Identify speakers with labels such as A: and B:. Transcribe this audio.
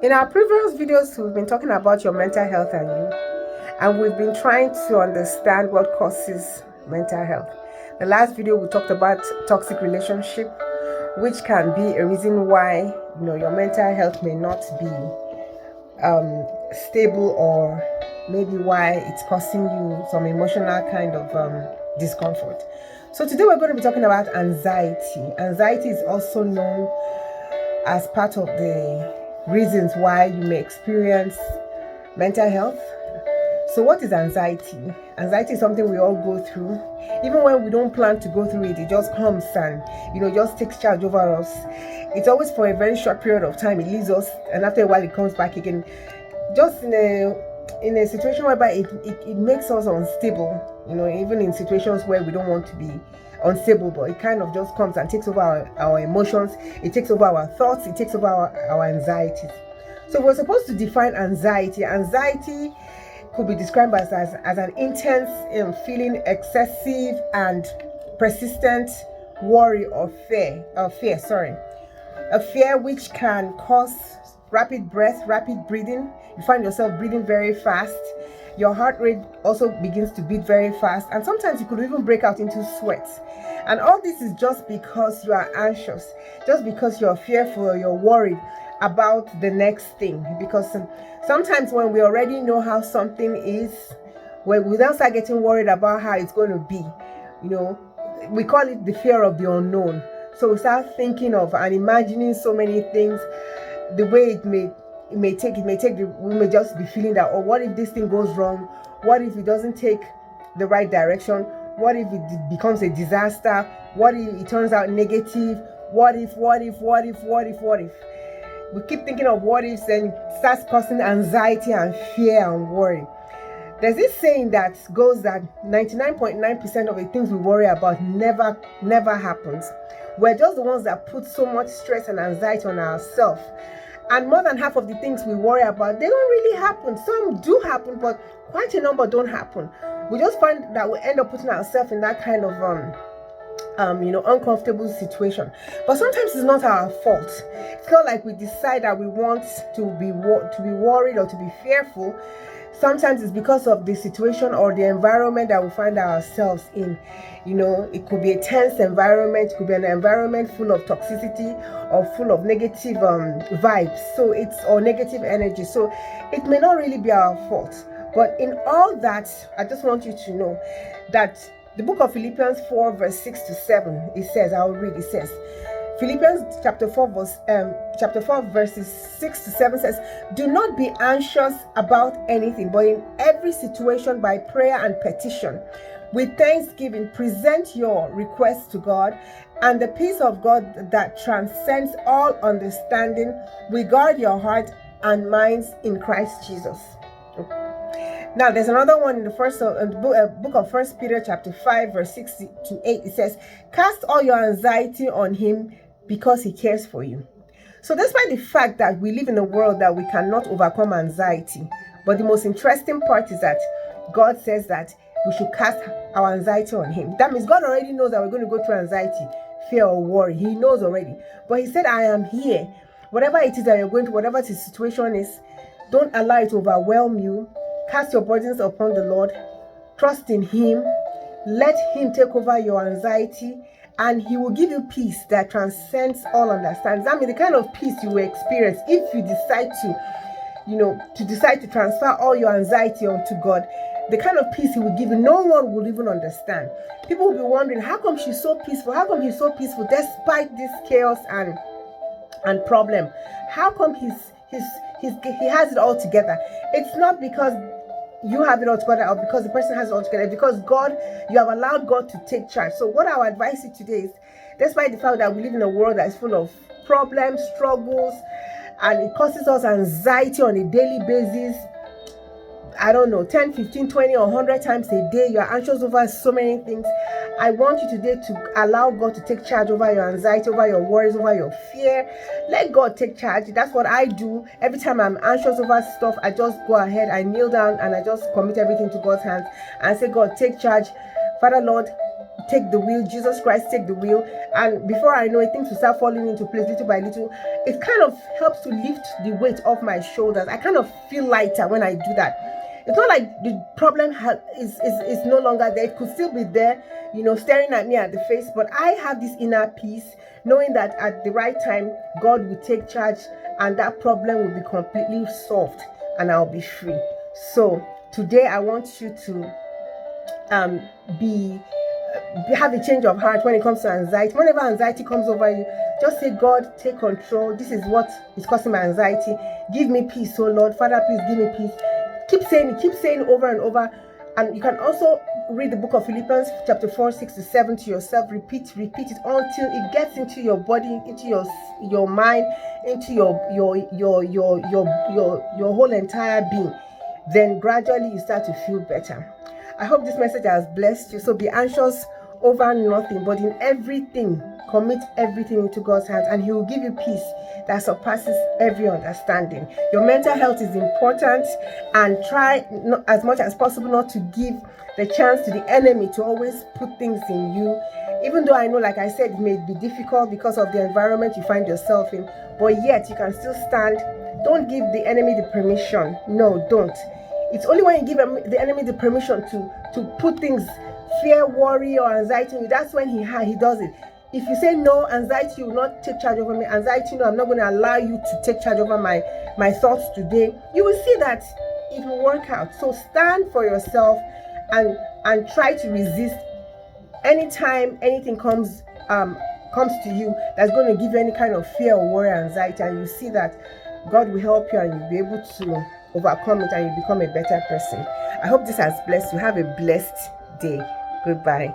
A: In our previous videos, we've been talking about your mental health and you, and we've been trying to understand what causes mental health. The last video we talked about toxic relationship, which can be a reason why your mental health may not be stable, or maybe why it's causing you some emotional kind of discomfort. So today we're going to be talking about anxiety. Anxiety is also known as part of the reasons why you may experience mental health. So what is anxiety? Anxiety is something we all go through. Even when we don't plan to go through it, it just comes and just takes charge over us. It's always for a very short period of time. It leaves us, and after a while it comes back again. Just in a situation whereby it makes us unstable, even in situations where we don't want to be unstable, but it kind of just comes and takes over our emotions, it takes over our thoughts, it takes over our anxieties. So we're supposed to define anxiety. Anxiety could be described as an intense feeling, excessive and persistent worry or fear, a fear which can cause rapid breathing. You find yourself breathing very fast. Your heart rate also begins to beat very fast, and sometimes you could even break out into sweat. And all this is just because you are anxious, just because you're fearful or you're worried about the next thing. Because sometimes when we already know how something is, when we don't start getting worried about how it's going to be, we call it the fear of the unknown. So we start thinking of and imagining so many things, the way we may just be feeling that, oh, what if this thing goes wrong? What if it doesn't take the right direction? What if it becomes a disaster? What if it turns out negative? What if? We keep thinking of what ifs, and it starts causing anxiety and fear and worry. There's this saying that goes that 99.9% of the things we worry about never happens. We're just the ones that put so much stress and anxiety on ourselves. And more than half of the things we worry about, they don't really happen. Some do happen, but quite a number don't happen. We just find that we end up putting ourselves in that kind of uncomfortable situation. But sometimes it's not our fault. It's not like we decide that we want to be worried or to be fearful. Sometimes it's because of the situation or the environment that we find ourselves in. It could be a tense environment, it could be an environment full of toxicity or full of negative vibes, or negative energy. So it may not really be our fault. But in all that, I just want you to know that the book of Philippians 4 verse 6 to 7, it says, Philippians chapter 4 verses 6 to 7 says, "Do not be anxious about anything, but in every situation by prayer and petition, with thanksgiving, present your requests to God, and the peace of God that transcends all understanding will guard your heart and minds in Christ Jesus." Now, there's another one in the book of 1 Peter chapter 5 verse 6 to 8. It says, "Cast all your anxiety on him because he cares for you." So despite the fact that we live in a world that we cannot overcome anxiety, but the most interesting part is that God says that we should cast our anxiety on him. That means God already knows that we're going to go through anxiety, fear, or worry. He knows already. But he said, "I am here." Whatever it is that you're going through, whatever the situation is, don't allow it to overwhelm you. Cast your burdens upon the Lord. Trust in him. Let him take over your anxiety, and he will give you peace that transcends all understanding. I mean, the kind of peace you will experience if you decide to transfer all your anxiety onto God. The kind of peace he will give you, no one will even understand. People will be wondering, how come she's so peaceful? How come he's so peaceful despite this chaos and problem? How come he has it all together? It's not because you have it all together or because the person has it all together. Because you have allowed God to take charge. So what I would advise you today is, despite the fact that we live in a world that is full of problems, struggles, and it causes us anxiety on a daily basis, 10, 15, 20, or 100 times a day, you're anxious over so many things. I want you today to allow God to take charge over your anxiety, over your worries, over your fear. Let God take charge. That's what I do. Every time I'm anxious over stuff, I just go ahead, I kneel down, and I just commit everything to God's hands and say, "God, take charge. Father, Lord, take the wheel. Jesus Christ take the wheel, and before I know it, things will start falling into place little by little. It kind of helps to lift the weight off my shoulders. I kind of feel lighter when I do that. It's not like the problem is no longer there. It could still be there, staring at me at the face, but I have this inner peace, knowing that at the right time, God will take charge and that problem will be completely solved and I'll be free. So today I want you to have a change of heart when it comes to anxiety. Whenever anxiety comes over you, just say, God, take control. This is what is causing my anxiety. Give me peace, oh Lord. Father, please give me peace. Keep saying over and over. And you can also read the book of Philippians chapter 4, 6-7 to yourself. Repeat it until it gets into your body, into your mind, into your whole entire being. Then gradually you start to feel better. I hope this message has blessed you. So be anxious over nothing, but in everything, commit everything into God's hands, and He will give you peace that surpasses every understanding. Your mental health is important, and try as much as possible not to give the chance to the enemy to always put things in you. Even though I know, like I said, it may be difficult because of the environment you find yourself in, but yet you can still stand. Don't give the enemy the permission. No, don't. It's only when you give the enemy the permission to put things, fear, worry, or anxiety in you, that's when he does it. If you say, no, anxiety will not take charge over me, anxiety, no, I'm not going to allow you to take charge over my thoughts today, you will see that it will work out. So stand for yourself and try to resist anytime anything comes to you that's going to give you any kind of fear or worry or anxiety, and you see that God will help you and you'll be able to overcome it and you become a better person. I hope this has blessed you. Have a blessed day. Goodbye.